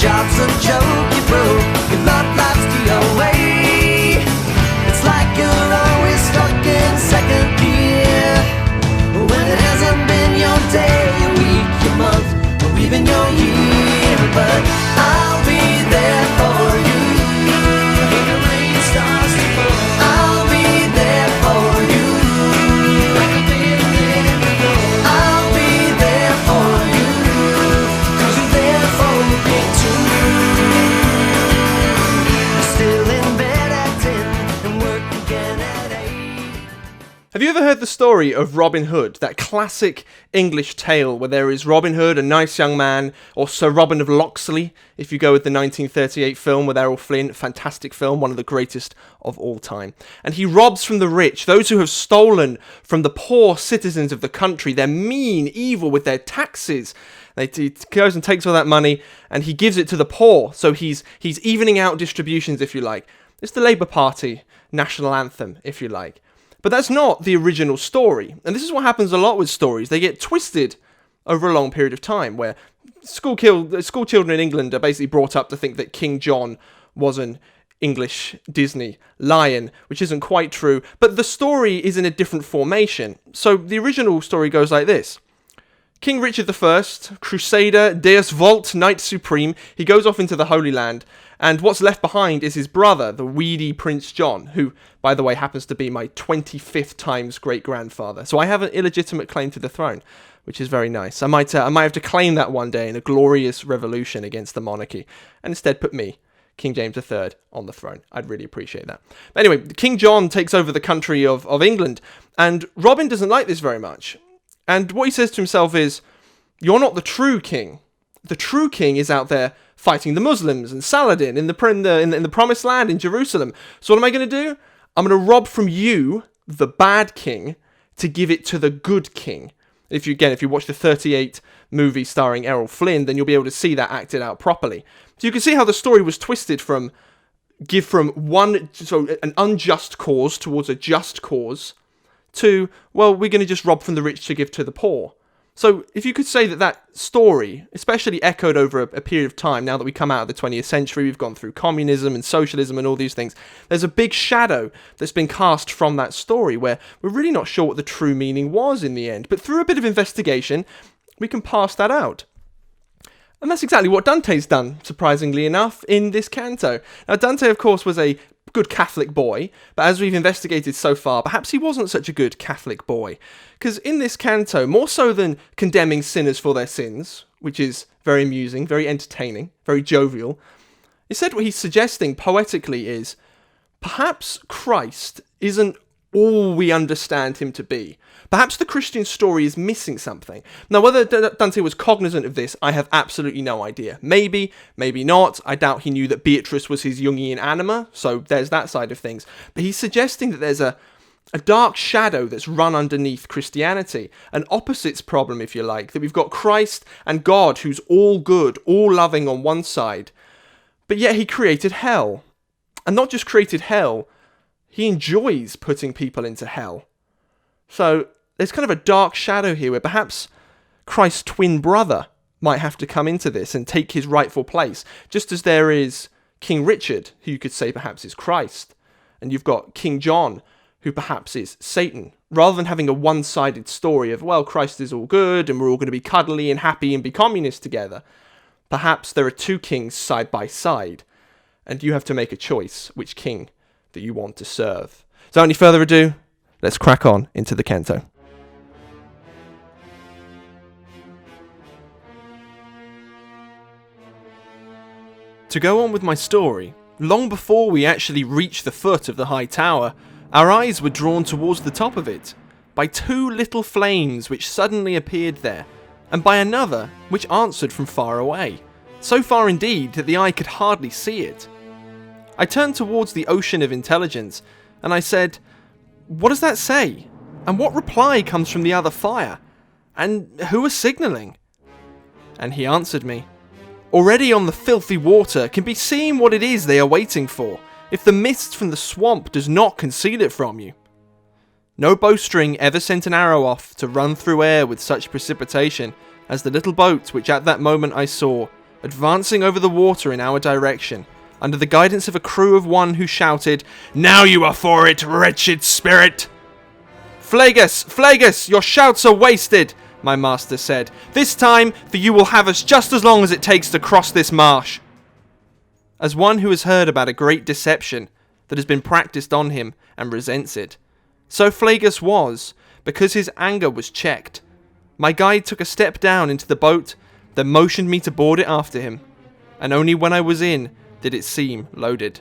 job's a joke, you broke, your love life's the away. It's like you're always stuck in second gear, when it hasn't been your day, your week, your month, or even your year. But I'll be there for you when the rain starts to fall. I'll be there for you like I've been there before. I'll be there for you 'cause you're there for me too. You're still in bed at 10 and work again at 8. Have you ever heard the story of Robin Hood, that classic English tale where there is Robin Hood, a nice young man, or Sir Robin of Locksley, if you go with the 1938 film with Errol Flynn, fantastic film, one of the greatest of all time. And he robs from the rich, those who have stolen from the poor citizens of the country. They're mean, evil with their taxes. He goes and takes all that money and he gives it to the poor. So he's evening out distributions, if you like. It's the Labour Party national anthem, if you like. But that's not the original story. And this is what happens a lot with stories. They get twisted over a long period of time, where school children in England are basically brought up to think that King John was an English Disney lion, which isn't quite true. But the story is in a different formation. So the original story goes like this. King Richard I, Crusader, Deus Vult, Knight Supreme, he goes off into the Holy Land, and what's left behind is his brother, the weedy Prince John, who, by the way, happens to be my 25th times great-grandfather. So I have an illegitimate claim to the throne, which is very nice. I might have to claim that one day in a glorious revolution against the monarchy, and instead put me, King James III, on the throne. I'd really appreciate that. But anyway, King John takes over the country of England, and Robin doesn't like this very much. And what he says to himself is, you're not the true king. The true king is out there fighting the Muslims and Saladin in the Promised Land in Jerusalem. So what am I going to do? I'm going to rob from you, the bad king, to give it to the good king. If you watch the 38 movie starring Errol Flynn, then you'll be able to see that acted out properly. So you can see how the story was twisted from an unjust cause towards a just cause, to, well, we're going to just rob from the rich to give to the poor. So if you could say that story, especially echoed over a period of time, now that we come out of the 20th century, we've gone through communism and socialism and all these things, there's a big shadow that's been cast from that story where we're really not sure what the true meaning was in the end. But through a bit of investigation, we can pass that out. And that's exactly what Dante's done, surprisingly enough, in this canto. Now, Dante, of course, was a good Catholic boy, but as we've investigated so far, perhaps he wasn't such a good Catholic boy. Because in this canto, more so than condemning sinners for their sins, which is very amusing, very entertaining, very jovial, instead what he's suggesting poetically is, perhaps Christ isn't all we understand him to be. Perhaps the Christian story is missing something. Now, whether Dante was cognizant of this, I have absolutely no idea. Maybe, maybe not. I doubt he knew that Beatrice was his Jungian anima, so there's that side of things. But he's suggesting that there's a dark shadow that's run underneath Christianity, an opposites problem, if you like, that we've got Christ and God, who's all good, all loving on one side, but yet he created hell. And not just created hell, he enjoys putting people into hell. So there's kind of a dark shadow here where perhaps Christ's twin brother might have to come into this and take his rightful place, just as there is King Richard, who you could say perhaps is Christ, and you've got King John, who perhaps is Satan, rather than having a one-sided story of, well, Christ is all good and we're all going to be cuddly and happy and be communists together. Perhaps there are two kings side by side, and you have to make a choice which king that you want to serve. So without any further ado, let's crack on into the canto. To go on with my story, long before we actually reached the foot of the high tower, our eyes were drawn towards the top of it, by two little flames which suddenly appeared there, and by another which answered from far away, so far indeed that the eye could hardly see it. I turned towards the ocean of intelligence, and I said, "What does that say? And what reply comes from the other fire? And who are signalling?" And he answered me, "Already on the filthy water can be seen what it is they are waiting for, if the mist from the swamp does not conceal it from you. No bowstring ever sent an arrow off to run through air with such precipitation as the little boat which at that moment I saw, advancing over the water in our direction, under the guidance of a crew of one who shouted, "Now you are for it, wretched spirit!" "Flagus! Flagus! Your shouts are wasted!" my master said. "This time, for you will have us just as long as it takes to cross this marsh." As one who has heard about a great deception that has been practiced on him and resents it, so Flagus was, because his anger was checked. My guide took a step down into the boat, then motioned me to board it after him, and only when I was in did it seem loaded.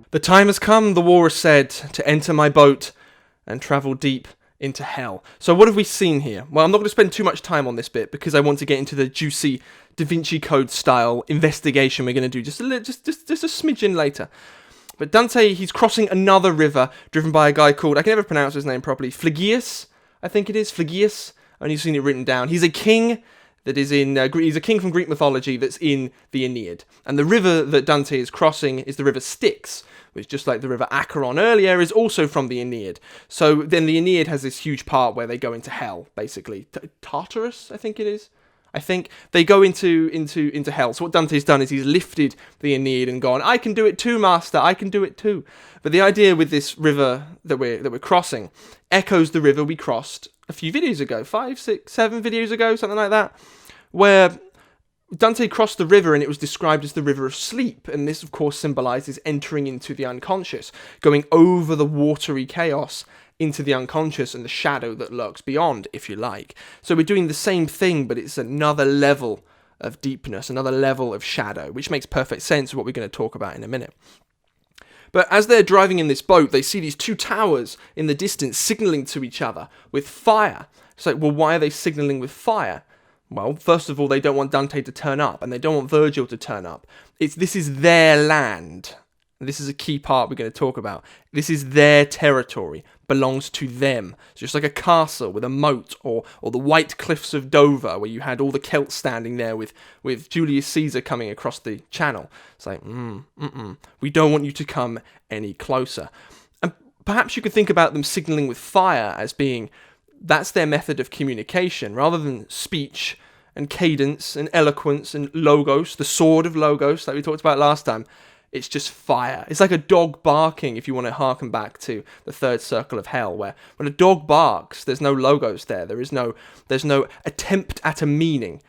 "The time has come," the walrus said, "to enter my boat and travel deep into hell." So what have we seen here? Well, I'm not going to spend too much time on this bit because I want to get into the juicy Da Vinci Code style investigation we're going to do just a smidgen later. But Dante, he's crossing another river driven by a guy called, I can never pronounce his name properly, Phlegyas, I think it is, Phlegyas. I've only seen it written down. He's a king that is in, he's a king from Greek mythology that's in the Aeneid. And the river that Dante is crossing is the river Styx, which, just like the river Acheron earlier, is also from the Aeneid. So then the Aeneid has this huge part where they go into hell, basically. Tartarus, I think it is. I think they go into hell. So what Dante's done is he's lifted the Aeneid and gone, "I can do it too, master, I can do it too." But the idea with this river that we're crossing echoes the river we crossed a few videos ago, 5, 6, 7 videos ago, something like that, where Dante crossed the river and it was described as the river of sleep, and this of course symbolises entering into the unconscious, going over the watery chaos into the unconscious and the shadow that lurks beyond, if you like. So we're doing the same thing, but it's another level of deepness, another level of shadow, which makes perfect sense of what we're going to talk about in a minute. But as they're driving in this boat, they see these two towers in the distance signalling to each other with fire. It's like, well, why are they signalling with fire? Well, first of all, they don't want Dante to turn up, and they don't want Virgil to turn up. This is their land. This is a key part we're going to talk about. This is their territory, belongs to them. It's just like a castle with a moat, or the White Cliffs of Dover, where you had all the Celts standing there with Julius Caesar coming across the channel. It's like, we don't want you to come any closer. And perhaps you could think about them signalling with fire as being, that's their method of communication, rather than speech and cadence and eloquence and logos, the sword of logos that we talked about last time. It's just fire. It's like a dog barking, if you want to harken back to the third circle of hell, where when a dog barks, there's no logos there. There's no attempt at a meaning.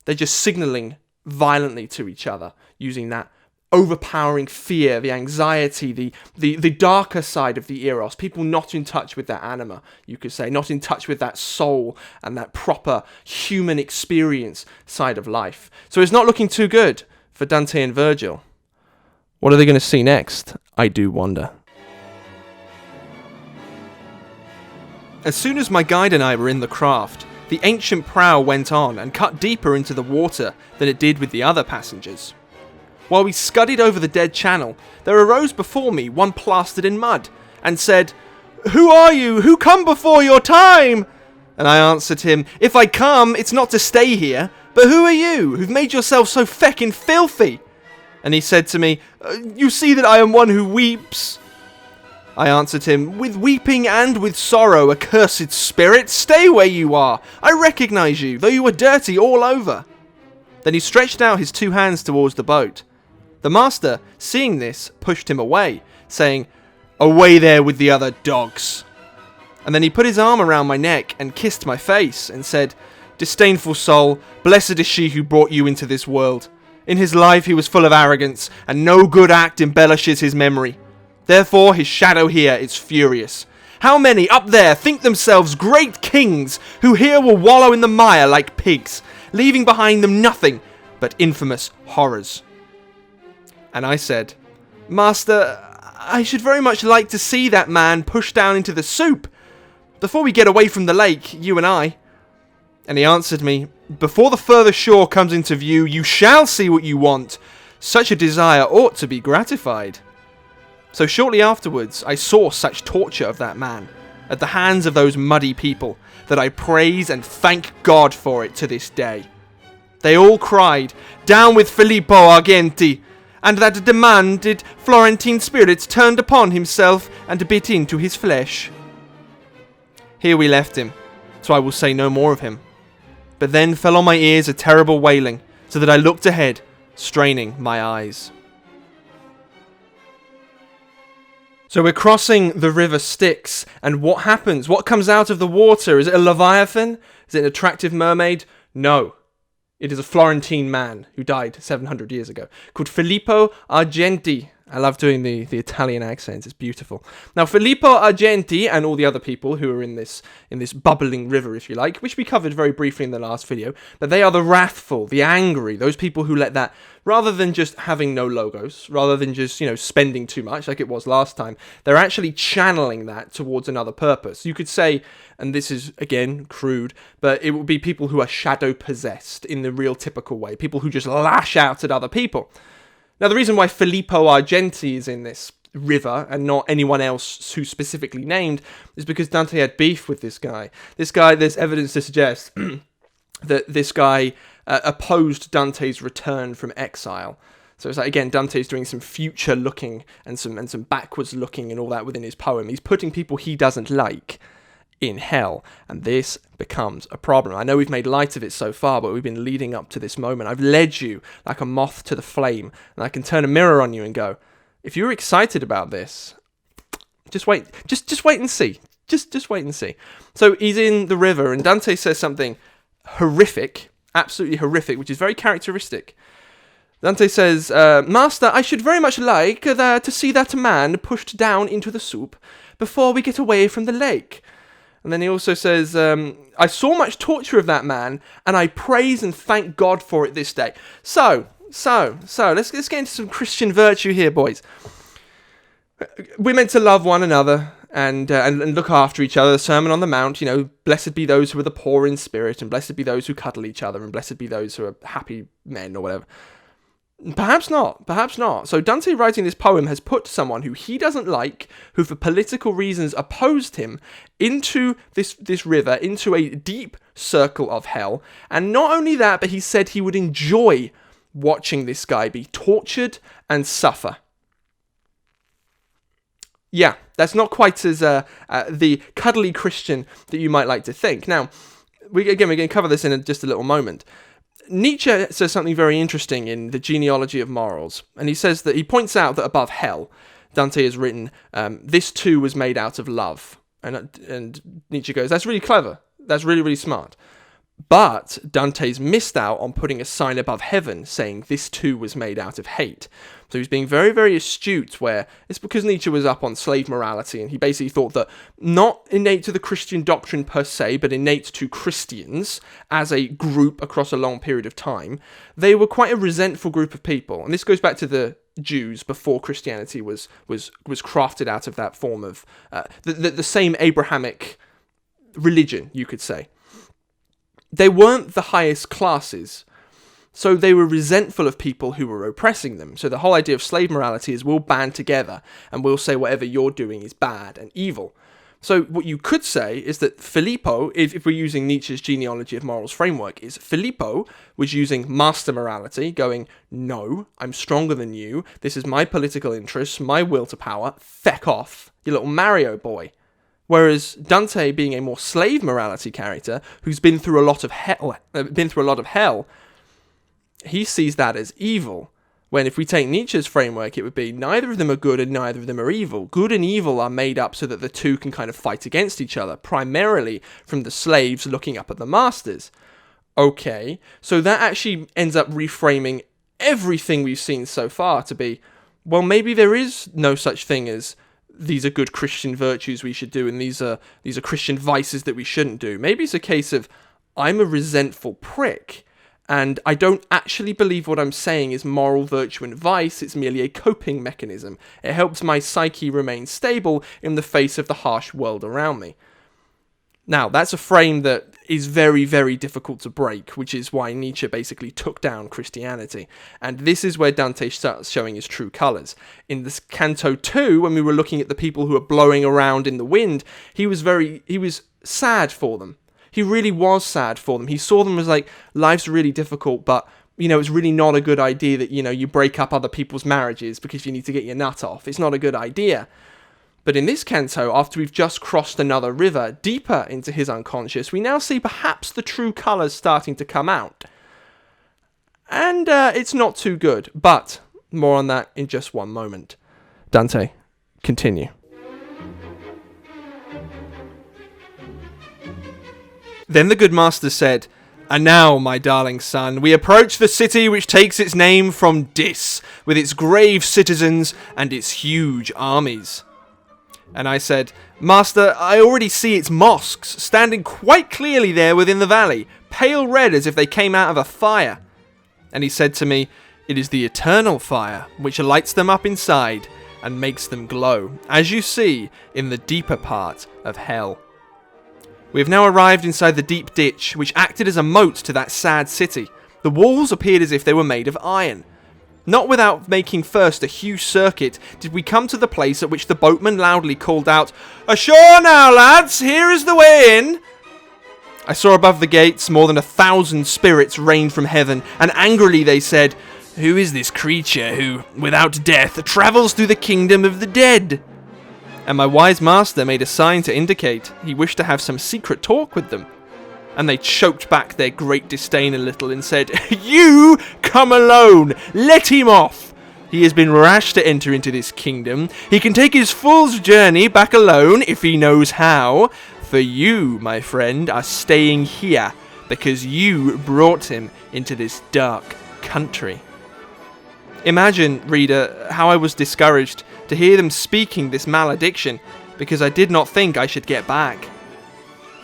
They're just signaling violently to each other, using that overpowering fear, the anxiety, the darker side of the eros. People not in touch with that anima, you could say, not in touch with that soul and that proper human experience side of life. So it's not looking too good for Dante and Virgil. What are they going to see next? I do wonder. As soon as my guide and I were in the craft, the ancient prow went on and cut deeper into the water than it did with the other passengers. While we scudded over the dead channel, there arose before me one plastered in mud, and said, "Who are you? Who come before your time?" And I answered him, "If I come, it's not to stay here, but who are you, who've made yourself so feckin' filthy?" And he said to me, "You see that I am one who weeps." I answered him, "With weeping and with sorrow, accursed spirit, stay where you are. I recognise you, though you are dirty all over." Then he stretched out his two hands towards the boat. The master, seeing this, pushed him away, saying, "Away there with the other dogs." And then he put his arm around my neck and kissed my face and said, "Disdainful soul, blessed is she who brought you into this world. In his life he was full of arrogance, and no good act embellishes his memory. Therefore his shadow here is furious. How many up there think themselves great kings, who here will wallow in the mire like pigs, leaving behind them nothing but infamous horrors?" And I said, "Master, I should very much like to see that man pushed down into the soup, before we get away from the lake, you and I." And he answered me, "Before the further shore comes into view, you shall see what you want. Such a desire ought to be gratified." So shortly afterwards, I saw such torture of that man, at the hands of those muddy people, that I praise and thank God for it to this day. They all cried, "Down with Filippo Argenti!" and that a demanded Florentine spirit turned upon himself and bit into his flesh. Here we left him, so I will say no more of him. But then fell on my ears a terrible wailing, so that I looked ahead, straining my eyes. So we're crossing the river Styx, and what happens? What comes out of the water? Is it a leviathan? Is it an attractive mermaid? No. It is a Florentine man who died 700 years ago, called Filippo Argenti. I love doing the Italian accents, it's beautiful. Now, Filippo Argenti and all the other people who are in this bubbling river, if you like, which we covered very briefly in the last video, but they are the wrathful, the angry, those people who let that, rather than just having no logos, rather than just, spending too much like it was last time, they're actually channeling that towards another purpose. You could say, and this is, again, crude, but it would be people who are shadow-possessed in the real typical way, people who just lash out at other people. Now, the reason why Filippo Argenti is in this river and not anyone else who's specifically named is because Dante had beef with this guy. This guy, there's evidence to suggest that this guy opposed Dante's return from exile. So it's like, again, Dante's doing some future looking and some backwards looking and all that within his poem. He's putting people he doesn't like in hell, and this becomes a problem. I know we've made light of it so far, but we've been leading up to this moment. I've led you like a moth to the flame, and I can turn a mirror on you and go, if you're excited about this, just wait. Just wait and see. Just wait and see. So he's in the river, and Dante says something horrific, absolutely horrific, which is very characteristic. Dante says, Master, I should very much like to see that man pushed down into the soup before we get away from the lake. And then he also says, I saw much torture of that man, and I praise and thank God for it this day. So, let's get into some Christian virtue here, boys. We're meant to love one another and look after each other. The Sermon on the Mount, blessed be those who are the poor in spirit, and blessed be those who cuddle each other, and blessed be those who are happy men, or whatever. Perhaps not. So Dante, writing this poem, has put someone who he doesn't like, who for political reasons opposed him, into this river, into a deep circle of hell. And not only that, but he said he would enjoy watching this guy be tortured and suffer. Yeah, that's not quite as the cuddly Christian that you might like to think. Now, we're going to cover this in just a little moment. Nietzsche says something very interesting in The Genealogy of Morals, and he points out that above hell, Dante has written, this too was made out of love. And Nietzsche goes, that's really clever. That's really, really smart. But Dante's missed out on putting a sign above heaven saying this too was made out of hate. So he's being very, very astute, where it's because Nietzsche was up on slave morality, and he basically thought that not innate to the Christian doctrine per se, but innate to Christians as a group across a long period of time, they were quite a resentful group of people. And this goes back to the Jews before Christianity was crafted out of that form of the same Abrahamic religion, you could say. They weren't the highest classes, so they were resentful of people who were oppressing them. So the whole idea of slave morality is we'll band together and we'll say whatever you're doing is bad and evil. So what you could say is that Filippo, if we're using Nietzsche's Genealogy of Morals framework, is Filippo was using master morality, going, no, I'm stronger than you, this is my political interests, my will to power, feck off, you little Mario boy. Whereas Dante, being a more slave morality character who's been through a lot of hell, he sees that as evil. When if we take Nietzsche's framework, it would be neither of them are good and neither of them are evil. Good and evil are made up so that the two can kind of fight against each other, primarily from the slaves looking up at the masters. Okay, so that actually ends up reframing everything we've seen so far to be, well, maybe there is no such thing as these are good Christian virtues we should do, and these are Christian vices that we shouldn't do. Maybe it's a case of, I'm a resentful prick, and I don't actually believe what I'm saying is moral virtue and vice, it's merely a coping mechanism. It helps my psyche remain stable in the face of the harsh world around me. Now, that's a frame that is very, very difficult to break, which is why Nietzsche basically took down Christianity. And this is where Dante starts showing his true colours. In this Canto 2, when we were looking at the people who are blowing around in the wind, he was sad for them. He really was sad for them. He saw them as like, life's really difficult, but, it's really not a good idea that, you break up other people's marriages because you need to get your nut off. It's not a good idea. But in this canto, after we've just crossed another river deeper into his unconscious, we now see perhaps the true colours starting to come out. And it's not too good, but more on that in just one moment. Dante, continue. Then the good master said, "And now, my darling son, we approach the city which takes its name from Dis, with its grave citizens and its huge armies." And I said, "Master, I already see its mosques standing quite clearly there within the valley, pale red as if they came out of a fire." And he said to me, "It is the eternal fire which lights them up inside and makes them glow, as you see in the deeper part of hell." We have now arrived inside the deep ditch, which acted as a moat to that sad city. The walls appeared as if they were made of iron. Not without making first a huge circuit did we come to the place at which the boatman loudly called out, "Ashore now, lads, here is the way in." I saw above the gates more than 1,000 spirits rain from heaven, and angrily they said, "Who is this creature who, without death, travels through the kingdom of the dead?" And my wise master made a sign to indicate he wished to have some secret talk with them. And they choked back their great disdain a little and said, "You come alone, let him off. He has been rash to enter into this kingdom. He can take his fool's journey back alone if he knows how. For you, my friend, are staying here because you brought him into this dark country." Imagine, reader, how I was discouraged to hear them speaking this malediction, because I did not think I should get back.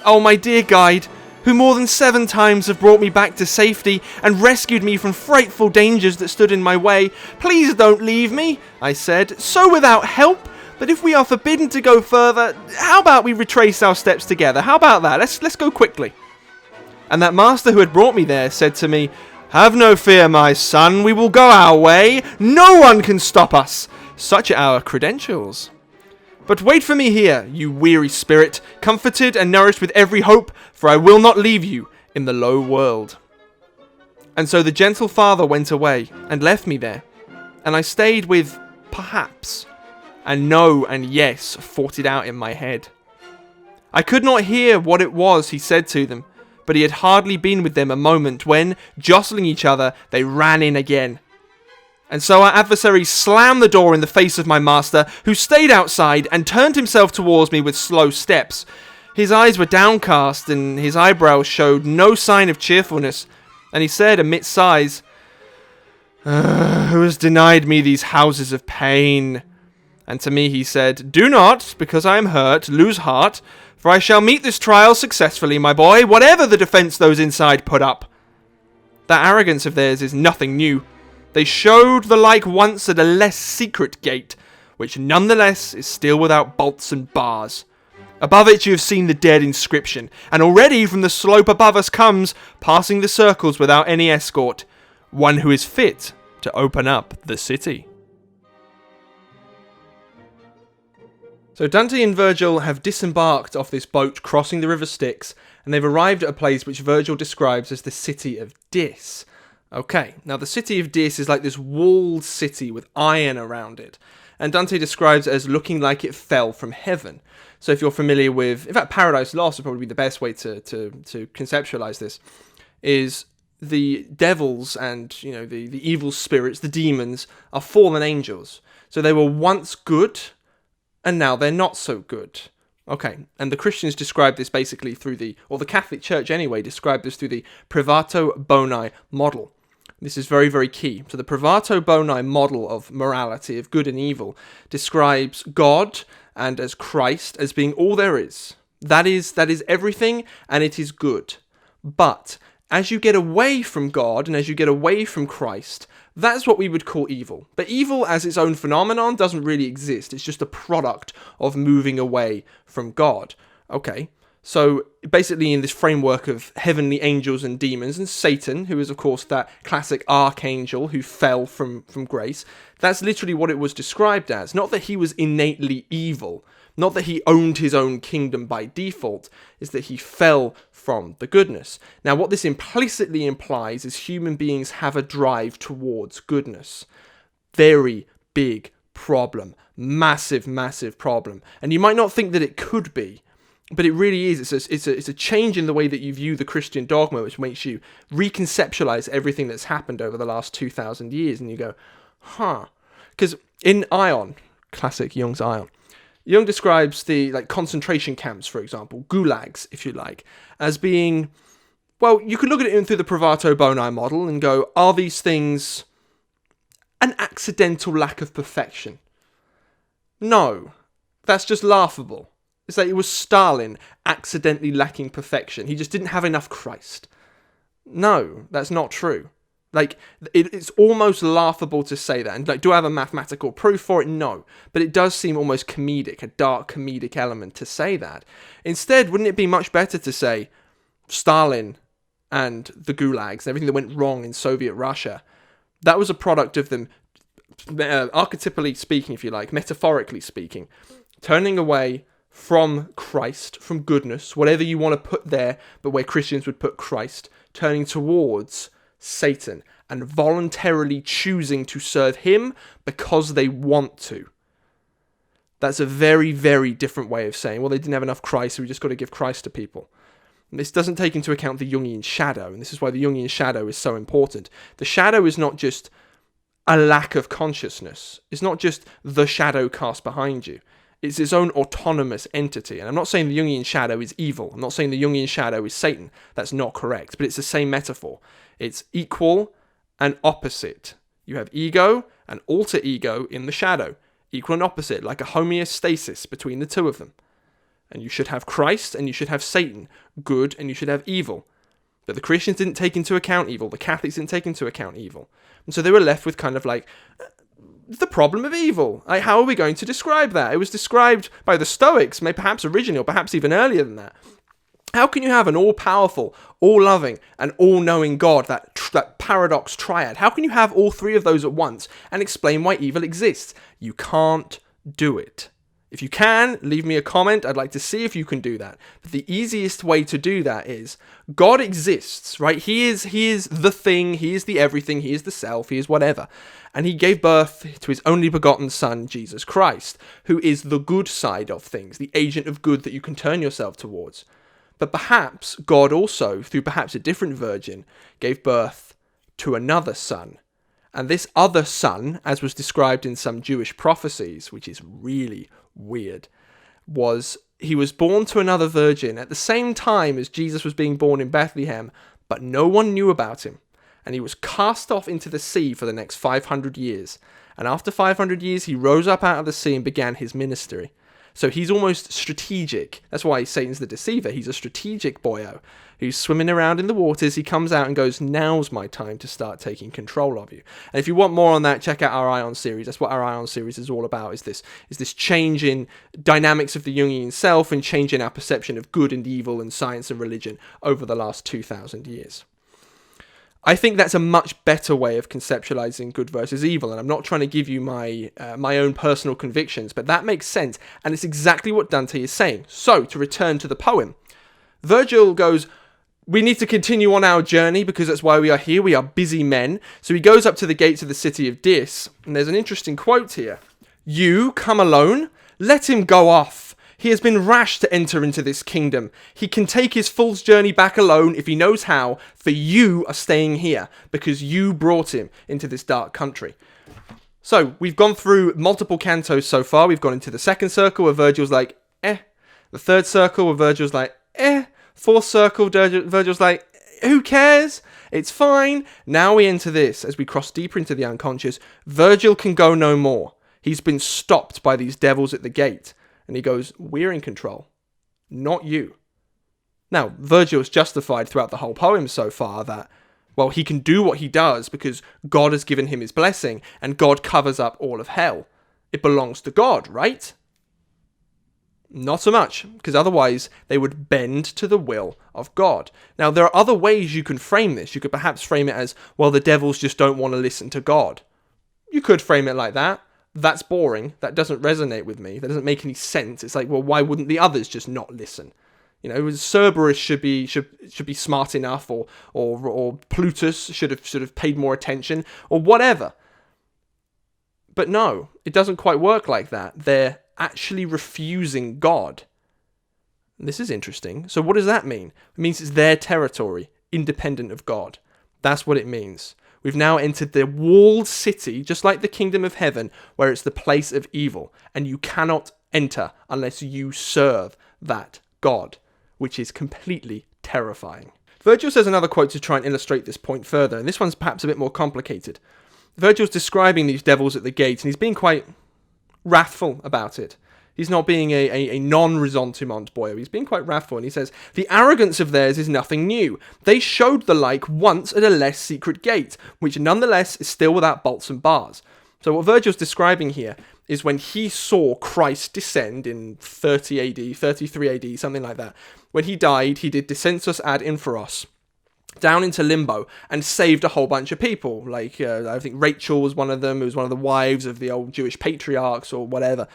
"Oh, my dear guide, who more than 7 times have brought me back to safety and rescued me from frightful dangers that stood in my way, please don't leave me," I said, "so without help. But if we are forbidden to go further, how about we retrace our steps together? How about that? Let's go quickly." And that master who had brought me there said to me, "Have no fear, my son, we will go our way. No one can stop us. Such are our credentials. But wait for me here, you weary spirit, comforted and nourished with every hope, for I will not leave you in the low world." And so the gentle father went away and left me there, and I stayed with perhaps, and no and yes fought it out in my head. I could not hear what it was he said to them, but he had hardly been with them a moment when, jostling each other, they ran in again. And so our adversary slammed the door in the face of my master, who stayed outside and turned himself towards me with slow steps. His eyes were downcast and his eyebrows showed no sign of cheerfulness, and he said amidst sighs, "Who has denied me these houses of pain?" And to me he said, "Do not, because I am hurt, lose heart, for I shall meet this trial successfully, my boy, whatever the defence those inside put up." That arrogance of theirs is nothing new. They showed the like once at a less secret gate, which nonetheless is still without bolts and bars. Above it you have seen the dead inscription, and already from the slope above us comes, passing the circles without any escort, one who is fit to open up the city. So Dante and Virgil have disembarked off this boat crossing the river Styx, and they've arrived at a place which Virgil describes as the city of Dis. Okay, now the city of Dis is like this walled city with iron around it, and Dante describes it as looking like it fell from heaven. So if you're familiar with, in fact, Paradise Lost would probably be the best way to conceptualize this, is the devils and, the evil spirits, the demons, are fallen angels. So they were once good, and now they're not so good. Okay, and the Christians describe this basically through the Catholic Church anyway, describe this through the Privato Boni model. This is very, very key. So the Privato Boni model of morality, of good and evil, describes God and as Christ as being all there is. That is everything, and it is good. But as you get away from God and as you get away from Christ, that's what we would call evil. But evil as its own phenomenon doesn't really exist. It's just a product of moving away from God. Okay, so basically in this framework of heavenly angels and demons and Satan, who is of course that classic archangel who fell from grace, that's literally what it was described as. Not that he was innately evil, not that he owned his own kingdom by default, is that he fell from the goodness. Now what this implicitly implies is human beings have a drive towards goodness. Very big problem. Massive, massive problem. And you might not think that it could be, but it really is. It's a change in the way that you view the Christian dogma, which makes you reconceptualize everything that's happened over the last 2,000 years. And you go, huh. Because in Ion, classic Jung's Ion, Jung describes the concentration camps, for example, gulags, if you like, as being, well, you could look at it through the Privato Boni model and go, are these things an accidental lack of perfection? No, that's just laughable. It's like it was Stalin accidentally lacking perfection. He just didn't have enough Christ. No, that's not true. It's almost laughable to say that. And do I have a mathematical proof for it? No. But it does seem almost comedic, a dark comedic element to say that. Instead, wouldn't it be much better to say Stalin and the gulags, everything that went wrong in Soviet Russia, that was a product of them, archetypally speaking, if you like, metaphorically speaking, turning away from Christ, from goodness, whatever you want to put there, but where Christians would put Christ, turning towards Satan and voluntarily choosing to serve him because they want to. That's a very, very different way of saying, well, they didn't have enough Christ, so we just got to give Christ to people. And this doesn't take into account the Jungian shadow, and this is why the Jungian shadow is so important. The shadow is not just a lack of consciousness. It's not just the shadow cast behind you. It's its own autonomous entity. And I'm not saying the Jungian shadow is evil. I'm not saying the Jungian shadow is Satan. That's not correct. But it's the same metaphor. It's equal and opposite. You have ego and alter ego in the shadow. Equal and opposite, like a homeostasis between the two of them. And you should have Christ and you should have Satan. Good and you should have evil. But the Christians didn't take into account evil. The Catholics didn't take into account evil. And so they were left with kind of the problem of evil. How are we going to describe that? It was described by the Stoics, maybe perhaps originally, or perhaps even earlier than that. How can you have an all-powerful, all-loving, and all-knowing God, that paradox triad? How can you have all three of those at once and explain why evil exists? You can't do it. If you can, leave me a comment. I'd like to see if you can do that. But the easiest way to do that is God exists, right? He is the thing. He is the everything. He is the self. He is whatever. And he gave birth to his only begotten son, Jesus Christ, who is the good side of things, the agent of good that you can turn yourself towards. But perhaps God also, through perhaps a different virgin, gave birth to another son. And this other son, as was described in some Jewish prophecies, which is really weird, he was born to another virgin at the same time as Jesus was being born in Bethlehem, but no one knew about him. And he was cast off into the sea for the next 500 years. And after 500 years, he rose up out of the sea and began his ministry. So he's almost strategic. That's why Satan's the deceiver. He's a strategic boyo who's swimming around in the waters. He comes out and goes, now's my time to start taking control of you. And if you want more on that, check out our Ion series. That's what our Ion series is all about, is this change in dynamics of the Jungian self and change in our perception of good and evil and science and religion over the last 2,000 years. I think that's a much better way of conceptualizing good versus evil, and I'm not trying to give you my own personal convictions, but that makes sense, and it's exactly what Dante is saying. So, to return to the poem, Virgil goes, we need to continue on our journey because that's why we are here. We are busy men. So he goes up to the gates of the city of Dis, and there's an interesting quote here. You come alone? Let him go off. He has been rash to enter into this kingdom. He can take his fool's journey back alone if he knows how, for you are staying here, because you brought him into this dark country. So, we've gone through multiple cantos so far. We've gone into the second circle where Virgil's like, eh. The third circle where Virgil's like, eh. Fourth circle, Virgil's like, who cares? It's fine. Now we enter this, as we cross deeper into the unconscious. Virgil can go no more. He's been stopped by these devils at the gate. And he goes, we're in control, not you. Now, Virgil's justified throughout the whole poem so far that, well, he can do what he does because God has given him his blessing and God covers up all of hell. It belongs to God, right? Not so much, because otherwise they would bend to the will of God. Now, there are other ways you can frame this. You could perhaps frame it as, well, the devils just don't want to listen to God. You could frame it like that. That's boring. That doesn't resonate with me. That doesn't make any sense. It's like, well, why wouldn't the others just not listen? You know, Cerberus should be smart enough, or Plutus should have paid more attention, or whatever. But no, it doesn't quite work like that. They're actually refusing God. This is interesting. So what does that mean? It means it's their territory, independent of God. That's what it means. We've now entered the walled city, just like the kingdom of heaven, where it's the place of evil, and you cannot enter unless you serve that God, which is completely terrifying. Virgil says another quote to try and illustrate this point further, and this one's perhaps a bit more complicated. Virgil's describing these devils at the gate, and he's being quite wrathful about it. He's not being a non-resentiment boy. He's being quite wrathful, and he says, "The arrogance of theirs is nothing new. They showed the like once at a less secret gate, which nonetheless is still without bolts and bars." So what Virgil's describing here is when he saw Christ descend in 30 AD, 33 AD, something like that. When he died, he did descensus ad inferos, down into limbo, and saved a whole bunch of people. Like, I think Rachel was one of them, who was one of the wives of the old Jewish patriarchs or whatever.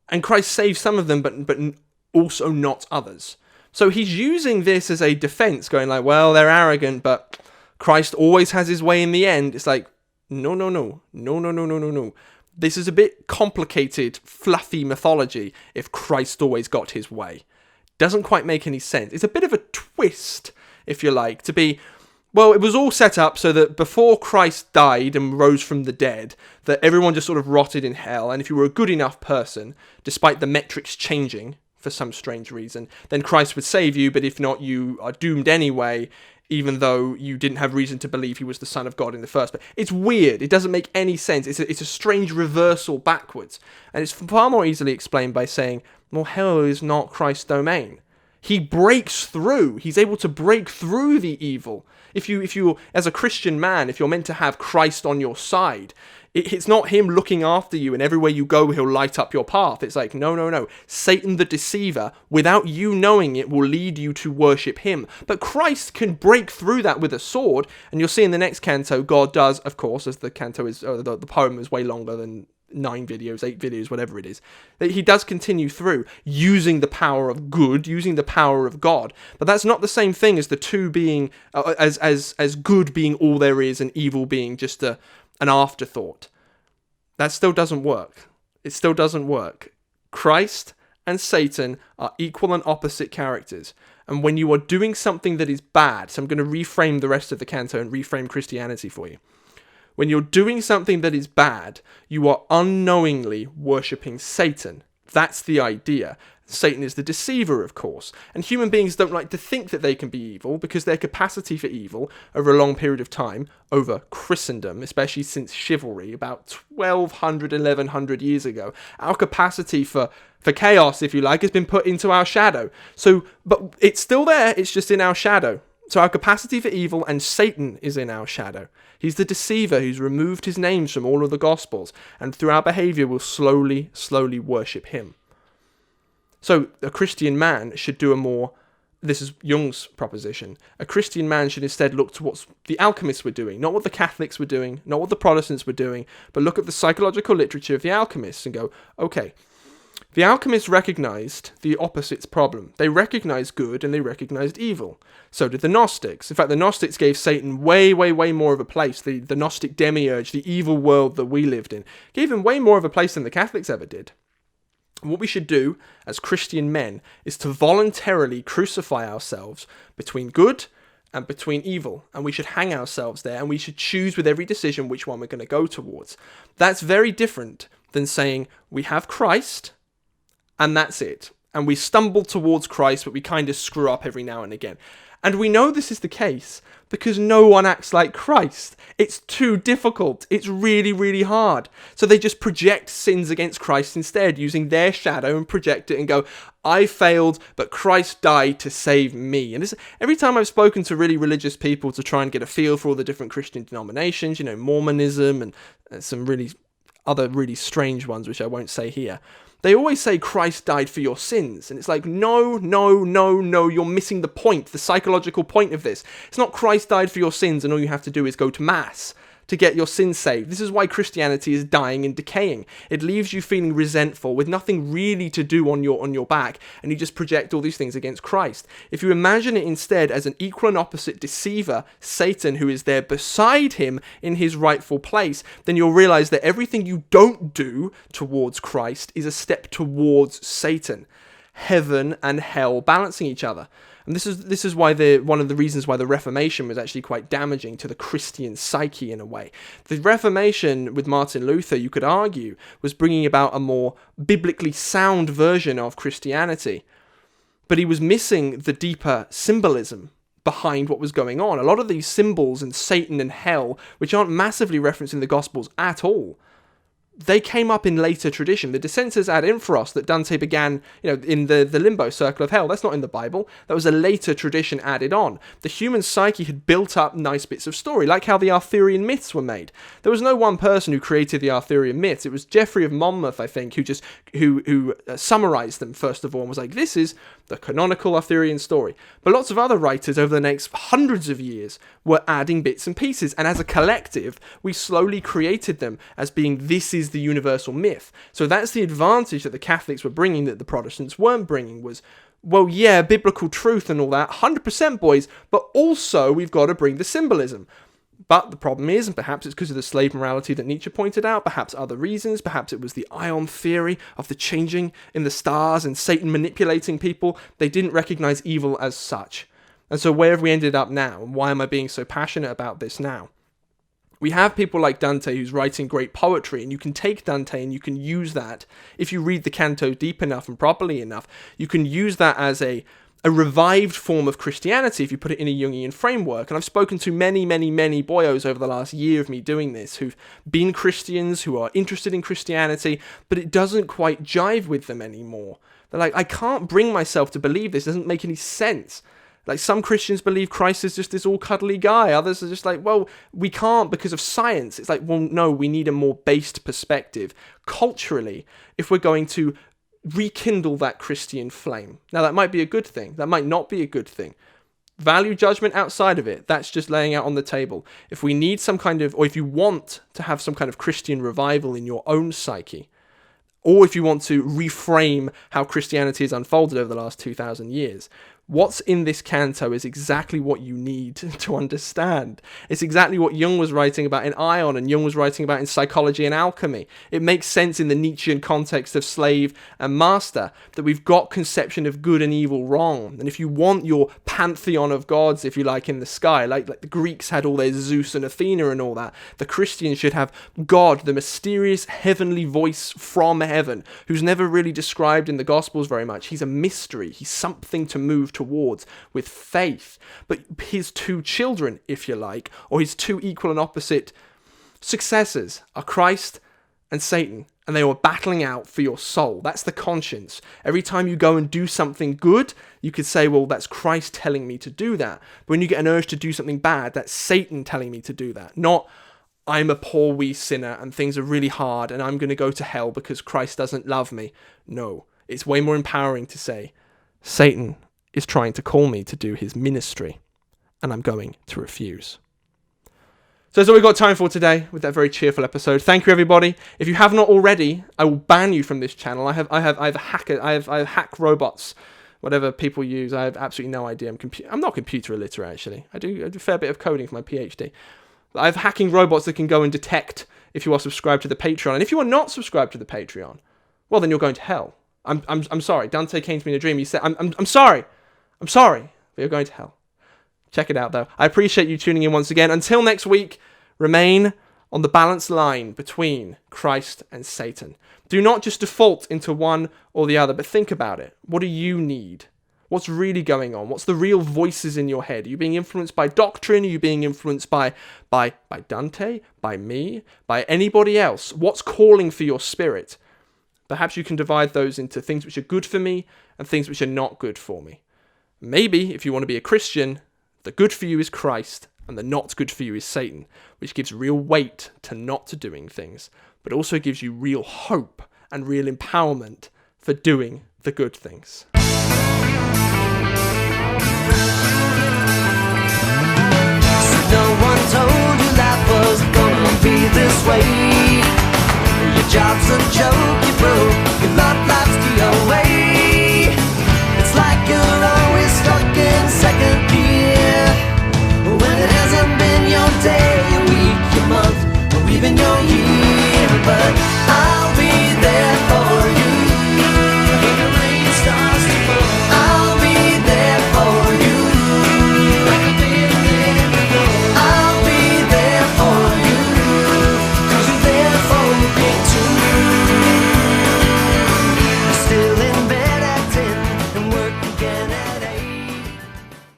And Christ saved some of them, but also not others. So he's using this as a defense, going like, well, they're arrogant, but Christ always has his way in the end. It's like, no. This is a bit complicated, fluffy mythology if Christ always got his way. Doesn't quite make any sense. It's a bit of a twist, if you like, to be, well, it was all set up so that before Christ died and rose from the dead, that everyone just sort of rotted in hell, and if you were a good enough person, despite the metrics changing for some strange reason, then Christ would save you, but if not, you are doomed anyway, even though you didn't have reason to believe he was the Son of God in the first place. It's weird. It doesn't make any sense. It's a strange reversal backwards. And it's far more easily explained by saying, well, hell is not Christ's domain. He breaks through. He's able to break through the evil. If you, as a Christian man, if you're meant to have Christ on your side, it's not him looking after you and everywhere you go he'll light up your path. It's like, no. Satan the deceiver, without you knowing it, will lead you to worship him. But Christ can break through that with a sword, and you'll see in the next canto, God does, of course, as the canto is, the poem is way longer than 9 videos, 8 videos, whatever it is, that he does continue through using the power of good, using the power of God. But that's not the same thing as the two being, as good being all there is and evil being just an afterthought. That still doesn't work. It still doesn't work. Christ and Satan are equal and opposite characters. And when you are doing something that is bad, so I'm going to reframe the rest of the canto and reframe Christianity for you. When you're doing something that is bad, you are unknowingly worshipping Satan. That's the idea. Satan is the deceiver, of course. And human beings don't like to think that they can be evil because their capacity for evil over a long period of time, over Christendom, especially since chivalry, about 1200, 1100 years ago, our capacity for chaos, if you like, has been put into our shadow. But it's still there, it's just in our shadow. So our capacity for evil, and Satan is in our shadow. He's the deceiver who's removed his names from all of the Gospels, and through our behaviour will slowly worship him. So a Christian man should do this is Jung's proposition, a Christian man should instead look to what the alchemists were doing, not what the Catholics were doing, not what the Protestants were doing, but look at the psychological literature of the alchemists and go, okay, the alchemists recognized the opposite's problem. They recognized good and they recognized evil. So did the Gnostics. In fact, the Gnostics gave Satan way more of a place. The Gnostic demiurge, the evil world that we lived in, gave him way more of a place than the Catholics ever did. And what we should do as Christian men is to voluntarily crucify ourselves between good and between evil. And we should hang ourselves there, and we should choose with every decision which one we're going to go towards. That's very different than saying we have Christ and that's it. And we stumble towards Christ, but we kind of screw up every now and again. And we know this is the case because no one acts like Christ. It's too difficult. It's really hard. So they just project sins against Christ instead, using their shadow and project it and go, I failed, but Christ died to save me. And every time I've spoken to really religious people to try and get a feel for all the different Christian denominations, Mormonism and some other really strange ones, which I won't say here, they always say Christ died for your sins. And it's like, no, you're missing the point, the psychological point of this. It's not Christ died for your sins and all you have to do is go to Mass. to get your sins saved. This is why Christianity is dying and decaying. It leaves you feeling resentful with nothing really to do on your back, and you just project all these things against Christ. If you imagine it instead as an equal and opposite deceiver, Satan, who is there beside him in his rightful place, then you'll realize that everything you don't do towards Christ is a step towards Satan. Heaven and hell balancing each other. And this is why one of the reasons why the Reformation was actually quite damaging to the Christian psyche in a way. The Reformation with Martin Luther, you could argue, was bringing about a more biblically sound version of Christianity. But he was missing the deeper symbolism behind what was going on. A lot of these symbols and Satan and hell, which aren't massively referenced in the Gospels at all, they came up in later tradition. The Descensus ad Inferos that Dante began, in the limbo circle of hell, that's not in the Bible. That was a later tradition added on. The human psyche had built up nice bits of story, like how the Arthurian myths were made. There was no one person who created the Arthurian myths. It was Geoffrey of Monmouth, I think, who summarized them first of all and was like, this is the canonical Arthurian story. But lots of other writers over the next hundreds of years were adding bits and pieces, and as a collective, we slowly created them as being, this is the universal myth. So that's the advantage that the Catholics were bringing that the Protestants weren't bringing, was, well, yeah, biblical truth and all that, 100% boys, but also we've got to bring the symbolism. But the problem is, and perhaps it's because of the slave morality that Nietzsche pointed out, perhaps other reasons, perhaps it was the ion theory of the changing in the stars and Satan manipulating people, they didn't recognize evil as such. And so where have we ended up now? And why am I being so passionate about this now? We have people like Dante who's writing great poetry, and you can take Dante and you can use that, if you read the canto deep enough and properly enough, you can use that as a revived form of Christianity if you put it in a Jungian framework. And I've spoken to many, many, many boyos over the last year of me doing this who've been Christians, who are interested in Christianity, but it doesn't quite jive with them anymore. They're like, I can't bring myself to believe this. It doesn't make any sense. Like, some Christians believe Christ is just this all cuddly guy. Others are just like, well, we can't because of science. It's like, well, no, we need a more based perspective culturally if we're going to rekindle that Christian flame. Now, that might be a good thing. That might not be a good thing. Value judgment outside of it, that's just laying out on the table. If we need some kind of, or if you want to have some kind of Christian revival in your own psyche, or if you want to reframe how Christianity has unfolded over the last 2,000 years, what's in this canto is exactly what you need to understand. It's exactly what Jung was writing about in Ion, and Jung was writing about in Psychology and Alchemy. It makes sense in the Nietzschean context of slave and master, that we've got conception of good and evil wrong. And if you want your pantheon of gods, if you like, in the sky, like the Greeks had all their Zeus and Athena and all that, the Christians should have God, the mysterious heavenly voice from heaven, who's never really described in the Gospels very much. He's a mystery. He's something to move towards with faith. But his two children, if you like, or his two equal and opposite successors, are Christ and Satan, and they were battling out for your soul. That's the conscience. Every time you go and do something good, you could say, well, that's Christ telling me to do that. But when you get an urge to do something bad, that's Satan telling me to do that. Not, I'm a poor wee sinner and things are really hard and I'm going to go to hell because Christ doesn't love me. No, it's way more empowering to say, Satan is trying to call me to do his ministry, and I'm going to refuse. So that's all we've got time for today with that very cheerful episode. Thank you, everybody. If you have not already, I will ban you from this channel. I have hack robots, whatever people use. I have absolutely no idea. I'm not computer illiterate, actually. I do a fair bit of coding for my PhD. I have hacking robots that can go and detect if you are subscribed to the Patreon. And if you are not subscribed to the Patreon, well, then you're going to hell. I'm sorry. Dante came to me in a dream. He said, I'm sorry. I'm sorry, but you're going to hell. Check it out, though. I appreciate you tuning in once again. Until next week, remain on the balanced line between Christ and Satan. Do not just default into one or the other, but think about it. What do you need? What's really going on? What's the real voices in your head? Are you being influenced by doctrine? Are you being influenced by Dante? By me? By anybody else? What's calling for your spirit? Perhaps you can divide those into things which are good for me and things which are not good for me. Maybe, if you want to be a Christian, the good for you is Christ, and the not good for you is Satan, which gives real weight to not to doing things, but also gives you real hope and real empowerment for doing the good things. So no one told you life was gonna this way. Your job's a joke,